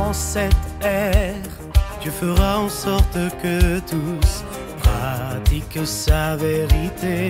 En cette ère, Dieu fera en sorte que tous pratiquent sa vérité,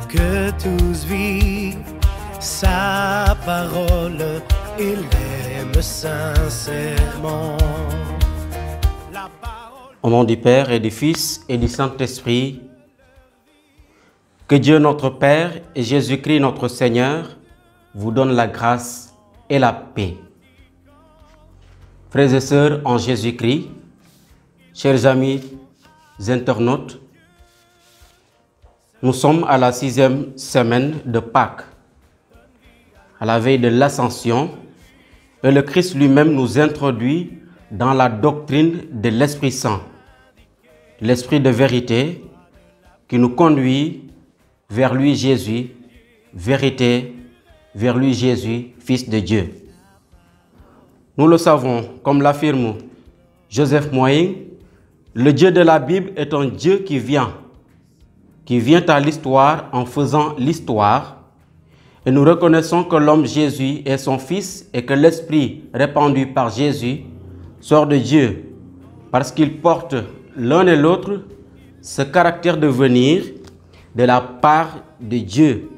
que tous vivent sa parole et l'aiment sincèrement. Au nom du Père et du Fils et du Saint-Esprit, que Dieu notre Père et Jésus-Christ notre Seigneur vous donnent la grâce et la paix. Frères et sœurs en Jésus-Christ, chers amis internautes, nous sommes à la 6e semaine de Pâques, à la veille de l'Ascension, et le Christ lui-même nous introduit dans la doctrine de l'Esprit Saint, l'Esprit de vérité qui nous conduit vers lui Jésus, vérité, vers lui Jésus, Fils de Dieu. Nous le savons, comme l'affirme Joseph Moïse, le Dieu de la Bible est un Dieu qui vient à l'histoire en faisant l'histoire. Et nous reconnaissons que l'homme Jésus est son Fils et que l'Esprit répandu par Jésus sort de Dieu parce qu'il porte l'un et l'autre ce caractère de venir de la part de Dieu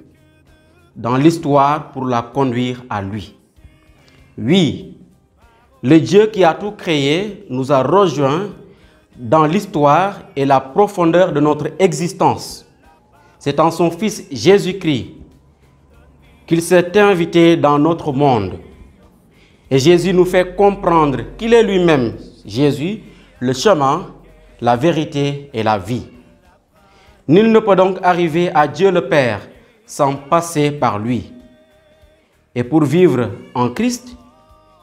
dans l'histoire pour la conduire à lui. Oui, le Dieu qui a tout créé nous a rejoints dans l'histoire et la profondeur de notre existence. C'est en son Fils Jésus-Christ qu'il s'est invité dans notre monde. Et Jésus nous fait comprendre qu'il est lui-même, Jésus, le chemin, la vérité et la vie. Nul ne peut donc arriver à Dieu le Père sans passer par lui. Et pour vivre en Christ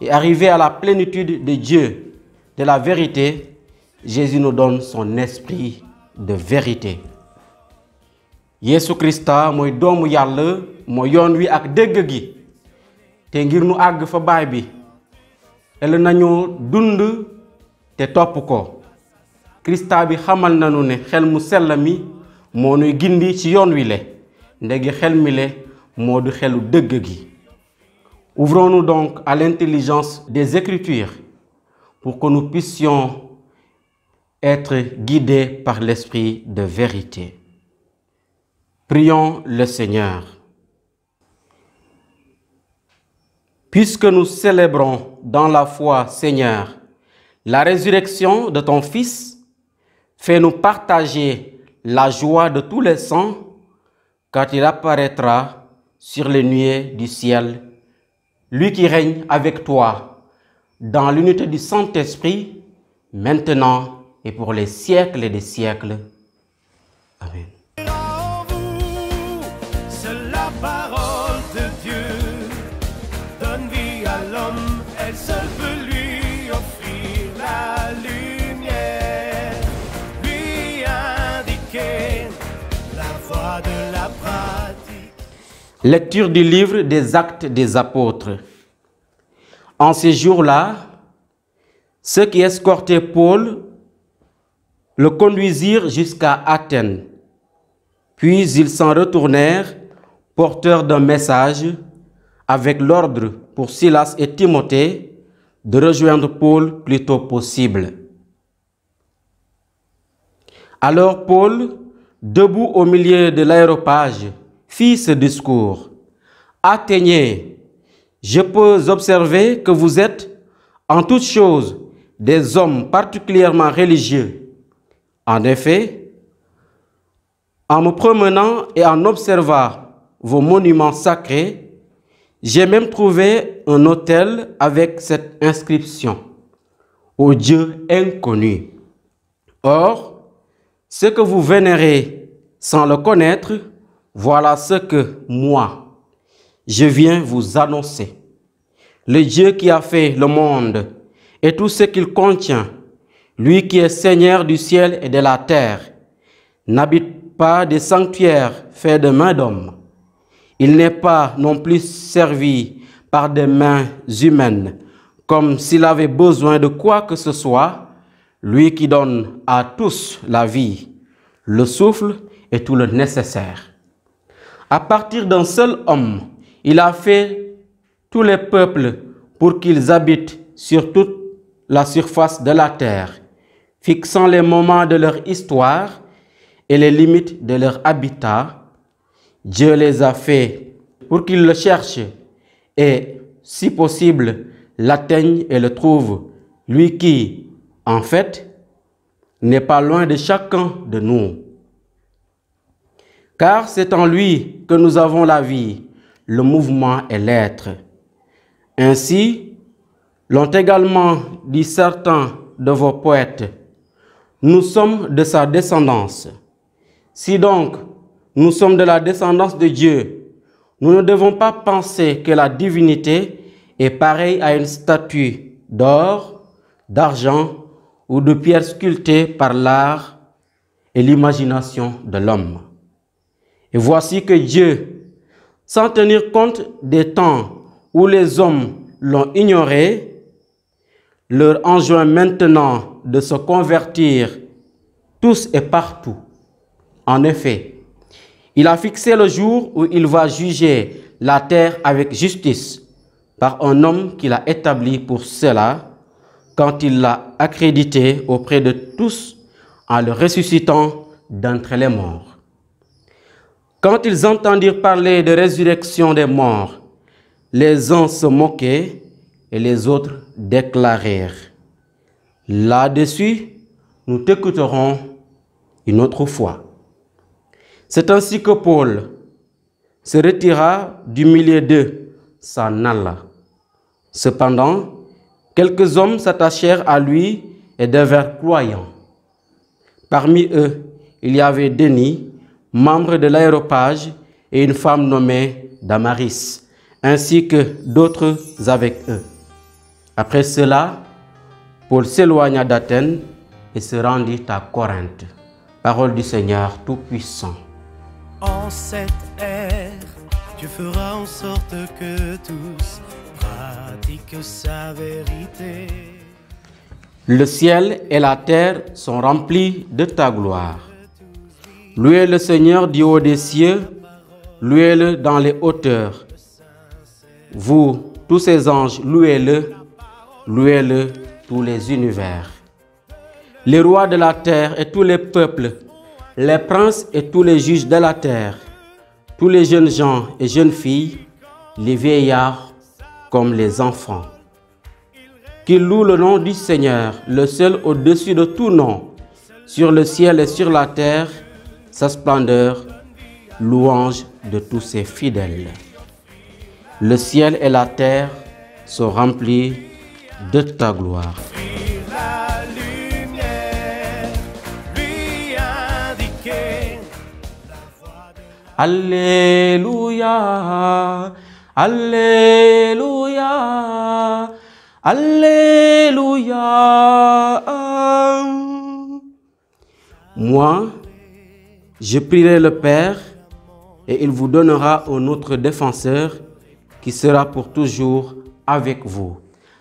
et arriver à la plénitude de Dieu, de la vérité, Jésus nous donne son esprit de vérité. Yesu Christa mooy doomu Yàlla mooy yoon wi ak dégg gi te ngir nu àgg fa baay bi el nañu dund te topp ko. Christa bi xamal nañu ne xel mu sell mi moo nuy gindi ci yoon wi le ndegi xel mi le moo du xelu dëgg gi. Ouvrons-nous donc à l'intelligence des Écritures pour que nous puissions être guidés par l'esprit de vérité. Prions le Seigneur. Puisque nous célébrons dans la foi, Seigneur, la résurrection de ton Fils, fais-nous partager la joie de tous les saints quand il apparaîtra sur les nuées du ciel, lui qui règne avec toi dans l'unité du Saint-Esprit, maintenant et pour les siècles et des siècles. Amen. C'est la parole de Dieu, donne vie à l'homme, elle seule peut lui offrir la lumière, lui indiquer la voie de la pratique. Lecture du livre des Actes des Apôtres. En ces jours-là, ceux qui escortaient Paul le conduisirent jusqu'à Athènes. Puis ils s'en retournèrent, porteurs d'un message, avec l'ordre pour Silas et Timothée de rejoindre Paul le plus tôt possible. Alors Paul, debout au milieu de l'aréopage, fit ce discours. « Athéniens, je peux observer que vous êtes, en toutes choses, des hommes particulièrement religieux. En effet, en me promenant et en observant vos monuments sacrés, j'ai même trouvé un autel avec cette inscription « Au Dieu inconnu ». Or, ce que vous vénérez sans le connaître, voilà ce que moi, je viens vous annoncer. Le Dieu qui a fait le monde et tout ce qu'il contient, lui qui est Seigneur du ciel et de la terre, n'habite pas des sanctuaires faits de mains d'hommes. Il n'est pas non plus servi par des mains humaines, comme s'il avait besoin de quoi que ce soit, lui qui donne à tous la vie, le souffle et tout le nécessaire. À partir d'un seul homme, il a fait tous les peuples pour qu'ils habitent sur toute la surface de la terre, fixant les moments de leur histoire et les limites de leur habitat. Dieu les a faits pour qu'ils le cherchent et, si possible, l'atteignent et le trouvent, lui qui, en fait, n'est pas loin de chacun de nous. Car c'est en lui que nous avons la vie, le mouvement et l'être. Ainsi, l'ont également dit certains de vos poètes, nous sommes de sa descendance. Si donc nous sommes de la descendance de Dieu, nous ne devons pas penser que la divinité est pareille à une statue d'or, d'argent ou de pierre sculptée par l'art et l'imagination de l'homme. Et voici que Dieu, sans tenir compte des temps où les hommes l'ont ignoré, leur enjoint maintenant de se convertir tous et partout. En effet, il a fixé le jour où il va juger la terre avec justice par un homme qu'il a établi pour cela, quand il l'a accrédité auprès de tous en le ressuscitant d'entre les morts. Quand ils entendirent parler de résurrection des morts, les uns se moquaient et les autres déclarèrent. Là-dessus, nous t'écouterons une autre fois. C'est ainsi que Paul se retira du milieu d'eux, s'en alla. Cependant, quelques hommes s'attachèrent à lui et devinrent croyants. Parmi eux, il y avait Denis, membre de l'Aréopage, et une femme nommée Damaris, ainsi que d'autres avec eux. Après cela, Paul s'éloigna d'Athènes et se rendit à Corinthe. Parole du Seigneur Tout-Puissant. En cette ère, Dieu fera en sorte que tous pratiquent sa vérité. Le ciel et la terre sont remplis de ta gloire. Louez le Seigneur du haut des cieux, louez-le dans les hauteurs. Vous, tous ces anges, louez-le, louez-le tous les univers. Les rois de la terre et tous les peuples, les princes et tous les juges de la terre, tous les jeunes gens et jeunes filles, les vieillards comme les enfants. Qu'ils louent le nom du Seigneur, le seul au-dessus de tout nom, sur le ciel et sur la terre, sa splendeur, louange de tous ses fidèles. Le ciel et la terre sont remplis de ta gloire. Alléluia, Alléluia, Alléluia. Moi, je prierai le Père et il vous donnera un autre défenseur qui sera pour toujours avec vous.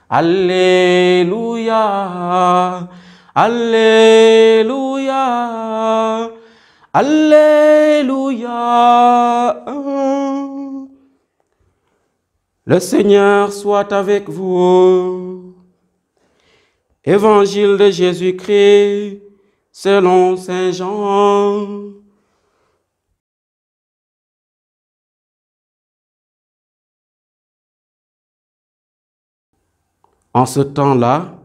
Alléluia, Alléluia, Alléluia. Le Seigneur soit avec vous. Évangile de Jésus-Christ selon Saint Jean. En ce temps-là,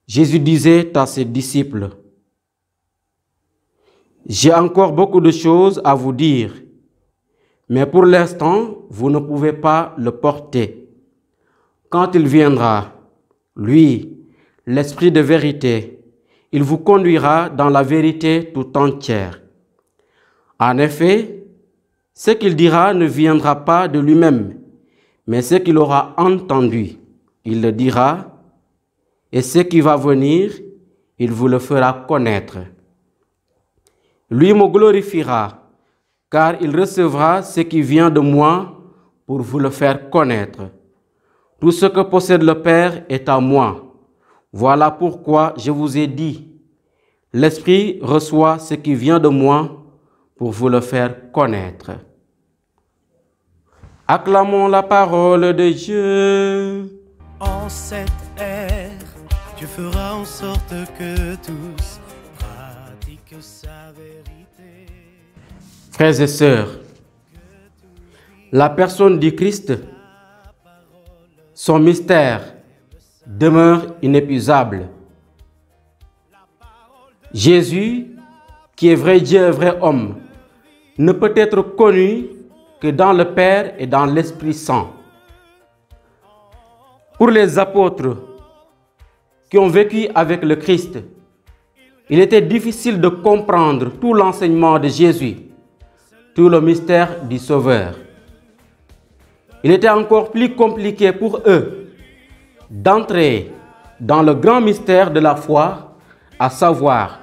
Jésus disait à ses disciples, « J'ai encore beaucoup de choses à vous dire, mais pour l'instant, vous ne pouvez pas le porter. Quand il viendra, lui, l'Esprit de vérité, il vous conduira dans la vérité tout entière. En effet, ce qu'il dira ne viendra pas de lui-même, mais ce qu'il aura entendu, il le dira, et ce qui va venir, il vous le fera connaître. Lui me glorifiera, car il recevra ce qui vient de moi pour vous le faire connaître. Tout ce que possède le Père est à moi. Voilà pourquoi je vous ai dit, l'Esprit reçoit ce qui vient de moi pour vous le faire connaître. Acclamons la parole de Dieu. En cette ère, Dieu fera en sorte que tous pratiquent sa vérité. Frères et sœurs, la personne du Christ, son mystère demeure inépuisable. Jésus, qui est vrai Dieu et vrai homme, ne peut être connu que dans le Père et dans l'Esprit Saint. Pour les apôtres qui ont vécu avec le Christ, il était difficile de comprendre tout l'enseignement de Jésus, tout le mystère du Sauveur. Il était encore plus compliqué pour eux d'entrer dans le grand mystère de la foi, à savoir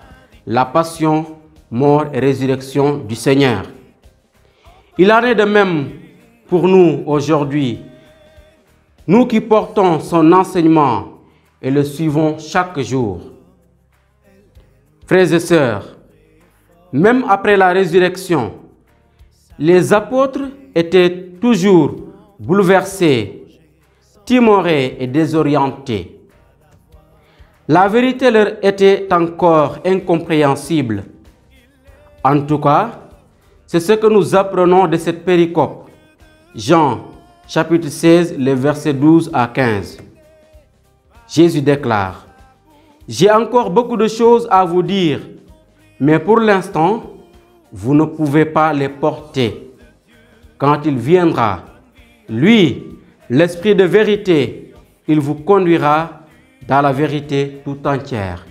la passion, mort et résurrection du Seigneur. Il en est de même pour nous aujourd'hui, nous qui portons son enseignement et le suivons chaque jour. Frères et sœurs, même après la résurrection, les apôtres étaient toujours bouleversés, timorés et désorientés. La vérité leur était encore incompréhensible. En tout cas, c'est ce que nous apprenons de cette péricope. Jean, chapitre 16, les versets 12 à 15. Jésus déclare: « J'ai encore beaucoup de choses à vous dire, mais pour l'instant, vous ne pouvez pas les porter. Quand il viendra, lui, l'Esprit de vérité, il vous conduira dans la vérité tout entière. »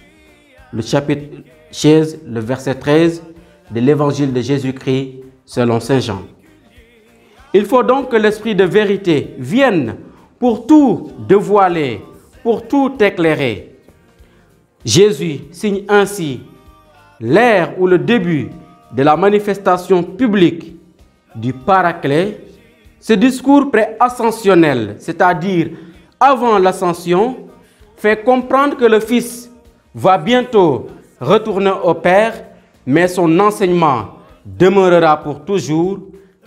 Le chapitre 16, le verset 13 de l'évangile de Jésus-Christ selon Saint Jean. Il faut donc que l'Esprit de vérité vienne pour tout dévoiler, pour tout éclairer. Jésus signe ainsi l'ère ou le début de la manifestation publique du Paraclet. Ce discours pré-ascensionnel, c'est-à-dire avant l'ascension, fait comprendre que le Fils va bientôt retourner au Père, mais son enseignement demeurera pour toujours,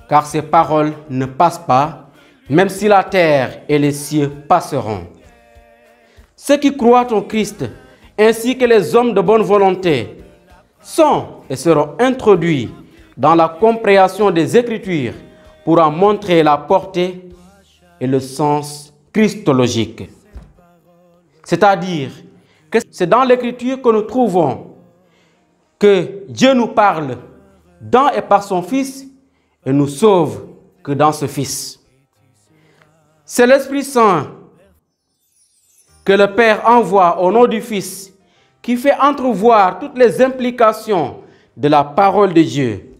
car ses paroles ne passent pas, même si la terre et les cieux passeront. Ceux qui croient en Christ, ainsi que les hommes de bonne volonté, sont et seront introduits dans la compréhension des Écritures pour en montrer la portée et le sens christologique. C'est-à-dire que c'est dans l'Écriture que nous trouvons que Dieu nous parle dans et par son Fils et nous sauve que dans ce Fils. C'est l'Esprit Saint que le Père envoie au nom du Fils qui fait entrevoir toutes les implications de la parole de Dieu.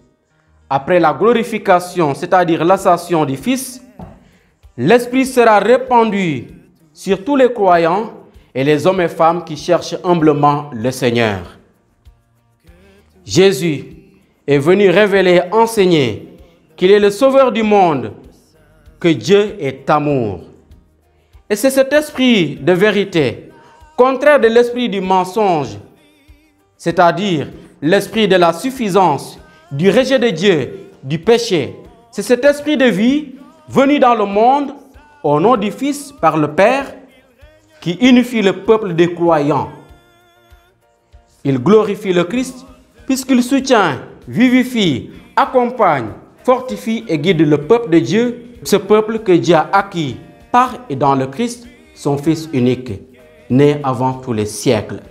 Après la glorification, c'est-à-dire l'ascension du Fils, l'Esprit sera répandu sur tous les croyants et les hommes et femmes qui cherchent humblement le Seigneur. Jésus est venu révéler, enseigner qu'il est le Sauveur du monde, que Dieu est amour. Et c'est cet esprit de vérité, contraire de l'esprit du mensonge, c'est-à-dire l'esprit de la suffisance, du rejet de Dieu, du péché. C'est cet esprit de vie venu dans le monde au nom du Fils par le Père qui unifie le peuple des croyants. Il glorifie le Christ puisqu'il soutient, vivifie, accompagne, fortifie et guide le peuple de Dieu, ce peuple que Dieu a acquis par et dans le Christ, son Fils unique, né avant tous les siècles.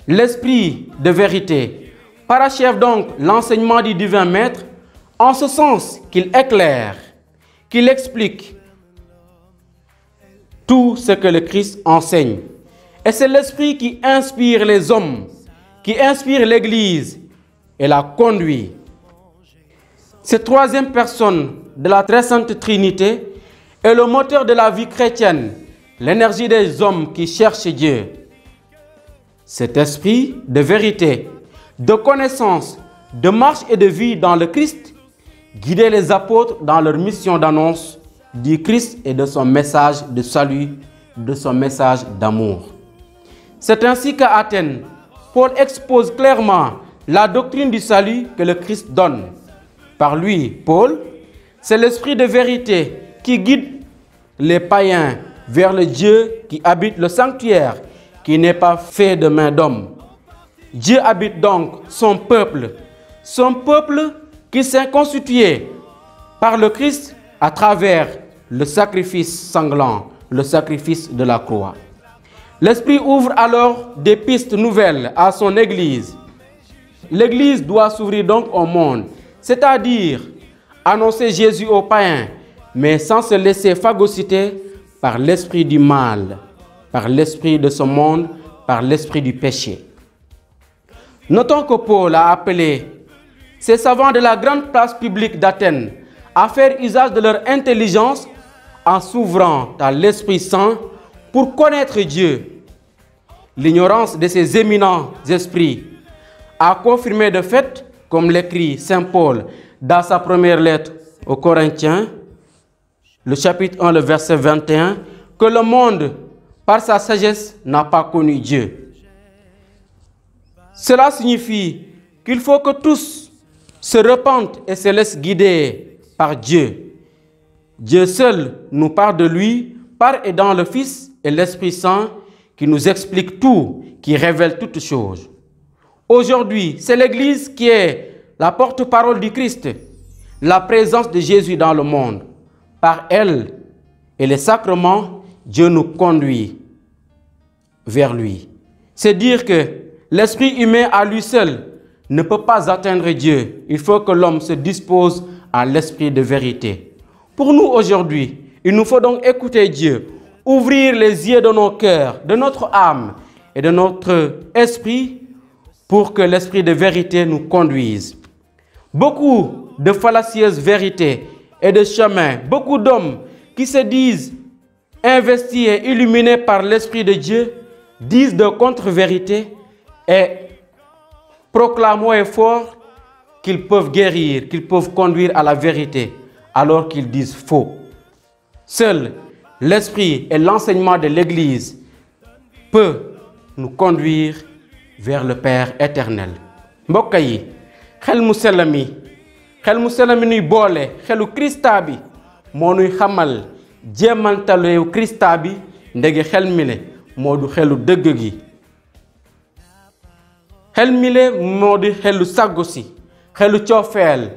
L'esprit de vérité parachève donc l'enseignement du divin Maître en ce sens qu'il éclaire, qu'il explique tout ce que le Christ enseigne. Et c'est l'Esprit qui inspire les hommes, qui inspire l'Église et la conduit. Cette troisième personne de la très sainte Trinité est le moteur de la vie chrétienne, l'énergie des hommes qui cherchent Dieu. Cet esprit de vérité, de connaissance, de marche et de vie dans le Christ guidait les apôtres dans leur mission d'annonce du Christ et de son message de salut, de son message d'amour. C'est ainsi qu'à Athènes, Paul expose clairement la doctrine du salut que le Christ donne. Par lui, Paul, C'est l'esprit de vérité qui guide les païens vers le Dieu qui habite le sanctuaire, qui n'est pas fait de main d'homme. Dieu habite donc son peuple qui s'est constitué par le Christ à travers le sacrifice sanglant, le sacrifice de la croix. L'Esprit ouvre alors des pistes nouvelles à son Église. L'Église doit s'ouvrir donc au monde, c'est-à-dire annoncer Jésus aux païens, mais sans se laisser phagocyter par l'esprit du mal, par l'esprit de ce monde, par l'esprit du péché. Notons que Paul a appelé ces savants de la grande place publique d'Athènes à faire usage de leur intelligence en s'ouvrant à l'Esprit Saint pour connaître Dieu. L'ignorance de ces éminents esprits a confirmé de fait, comme l'écrit Saint Paul dans sa première lettre aux Corinthiens, le chapitre 1, le verset 21, que le monde, par sa sagesse, n'a pas connu Dieu. Cela signifie qu'il faut que tous se repentent et se laissent guider par Dieu. Dieu seul nous parle de lui, par et dans le Fils et l'Esprit Saint, qui nous explique tout, qui révèle toutes choses. Aujourd'hui, c'est l'Église qui est la porte-parole du Christ, la présence de Jésus dans le monde. Par elle et les sacrements, Dieu nous conduit vers lui. C'est dire que l'esprit humain à lui seul ne peut pas atteindre Dieu. Il faut que l'homme se dispose à l'esprit de vérité. Pour nous aujourd'hui, il nous faut donc écouter Dieu, ouvrir les yeux de nos cœurs, de notre âme et de notre esprit pour que l'esprit de vérité nous conduise. Beaucoup de fallacieuses vérités et de chemins, beaucoup d'hommes qui se disent investis et illuminés par l'Esprit de Dieu, disent de contre-vérités et proclament haut et fort qu'ils peuvent guérir, qu'ils peuvent conduire à la vérité, alors qu'ils disent faux. Seul l'Esprit et l'enseignement de l'Église peuvent nous conduire vers le Père éternel. Mbokk yi, xel mu sell mi nuy boole xelu Krista bi moo nuy xamal jéemantalu Krista bi ndege xel mile moo du xelu dëgg gi. Xel mile moo di xelu saggu si, xelu coofeel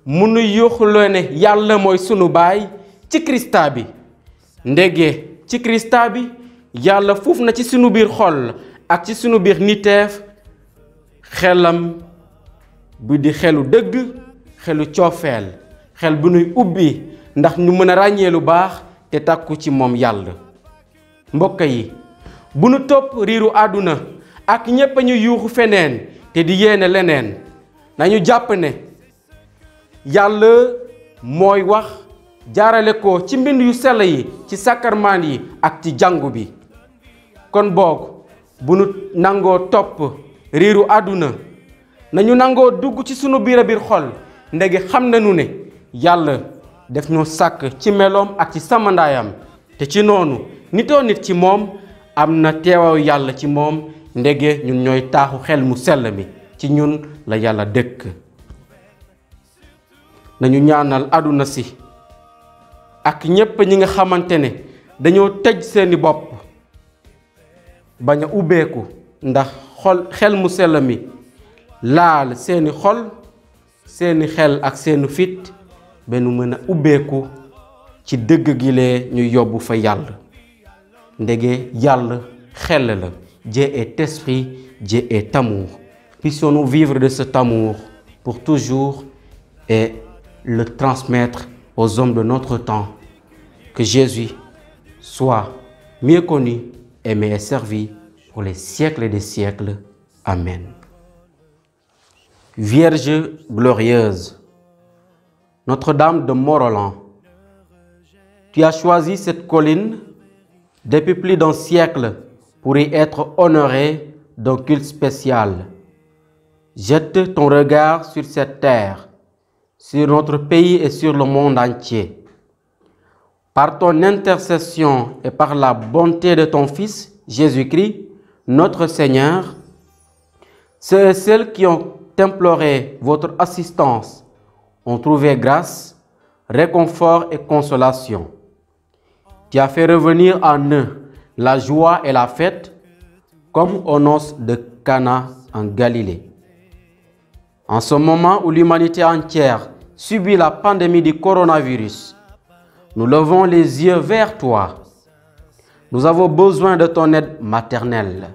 mu nuy yuuxuloo ne Yàlla mooy sunu baay ci Krista bi. Ndege ci Krista bi Yàlla fuuf na ci sunu biir xol ak ci sunu biir niteef xelam bu di xelu dëgg, xelu coofeel, xel bu nuy ubbi ndax ñu mën a ràññee lu baax te takku ci moom Yàlla. Mbokk yi, bu nu topp riiru àdduna ak ñépp ñu yuuxu feneen te di yéene leneen, nañu jàpp ne Yàlla mooy wax jaarale ko ci mbind yu sell yi, ci sàkkarmaan yi ak ci jàngu bi. Kon boog bu nu nangoo topp riiru àdduna, nañu nangoo dugg ci sunu biir a biir xol ndege xam nañu ne Yàlla def ñu sàkk ci meloom ak ci samandaayam, te ci noonu nitoo nit ci moom am na teewaayu Yàlla ci moom ndege ñun ñooy taaxu xel mu sell mi, ci ñun la Yàlla dëkk. nañu ñaanal àdduna si ak ñépp ñi nga xamante ne dañoo tëj seeni bopp bañ a ubbeeku ndax xel mu sell mi laal seeni xol, seeni xel ak seeni fit ba nu mën a ubbeeku ci dëgg gi lee ñu yóbbu fa Yàlla. Ndege Yàlla xel la. Dieu est esprit, Dieu est amour. Puissions-nous vivre de cet amour pour toujours et le transmettre aux hommes de notre temps. Que Jésus soit mieux connu, aimé et servi pour les siècles et des siècles. Amen. Vierge glorieuse, Notre-Dame de Morolan, tu as choisi cette colline depuis plus d'un siècle pour y être honorée d'un culte spécial. Jette ton regard sur cette terre, sur notre pays et sur le monde entier. Par ton intercession et par la bonté de ton Fils, Jésus-Christ, notre Seigneur, ceux et celles qui ont imploré votre assistance ont trouvé grâce réconfort et consolation. Tu as fait revenir en eux la joie et la fête, comme aux noces de Cana en Galilée. En ce moment où l'humanité entière subit la pandémie du coronavirus, nous levons les yeux vers toi. Nous avons besoin de ton aide maternelle.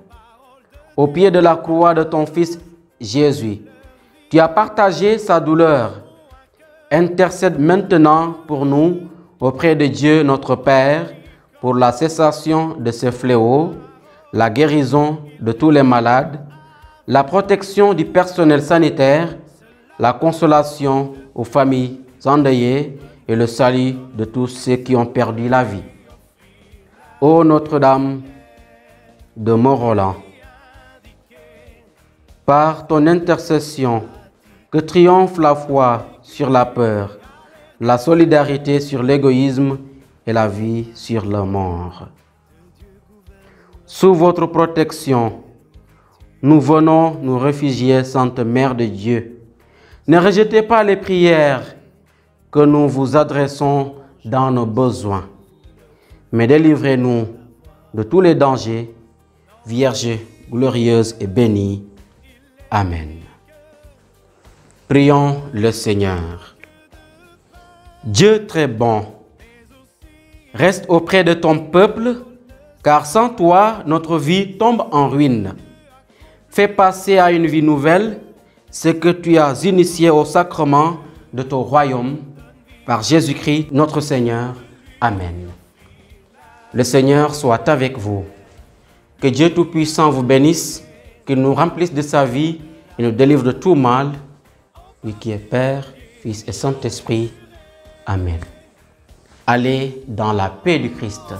Au pied de la croix de ton Fils Jésus, tu as partagé sa douleur. Intercède maintenant pour nous auprès de Dieu notre Père pour la cessation de ce fléau, la guérison de tous les malades, la protection du personnel sanitaire, la consolation aux familles endeuillées et le salut de tous ceux qui ont perdu la vie. Ô Notre-Dame de Mont-Roland, par ton intercession, que triomphe la foi sur la peur, la solidarité sur l'égoïsme et la vie sur la mort. Sous votre protection, nous venons nous réfugier, Sainte Mère de Dieu. Ne rejetez pas les prières que nous vous adressons dans nos besoins, mais délivrez-nous de tous les dangers, Vierge glorieuse et bénie. Amen. Prions le Seigneur. Dieu très bon, reste auprès de ton peuple, car sans toi, notre vie tombe en ruine. Fais passer à une vie nouvelle ce que tu as initié au sacrement de ton royaume, par Jésus-Christ notre Seigneur. Amen. Le Seigneur soit avec vous. Que Dieu Tout-Puissant vous bénisse, qu'il nous remplisse de sa vie et nous délivre de tout mal, lui qui est Père, Fils et Saint-Esprit. Amen. Allez dans la paix du Christ.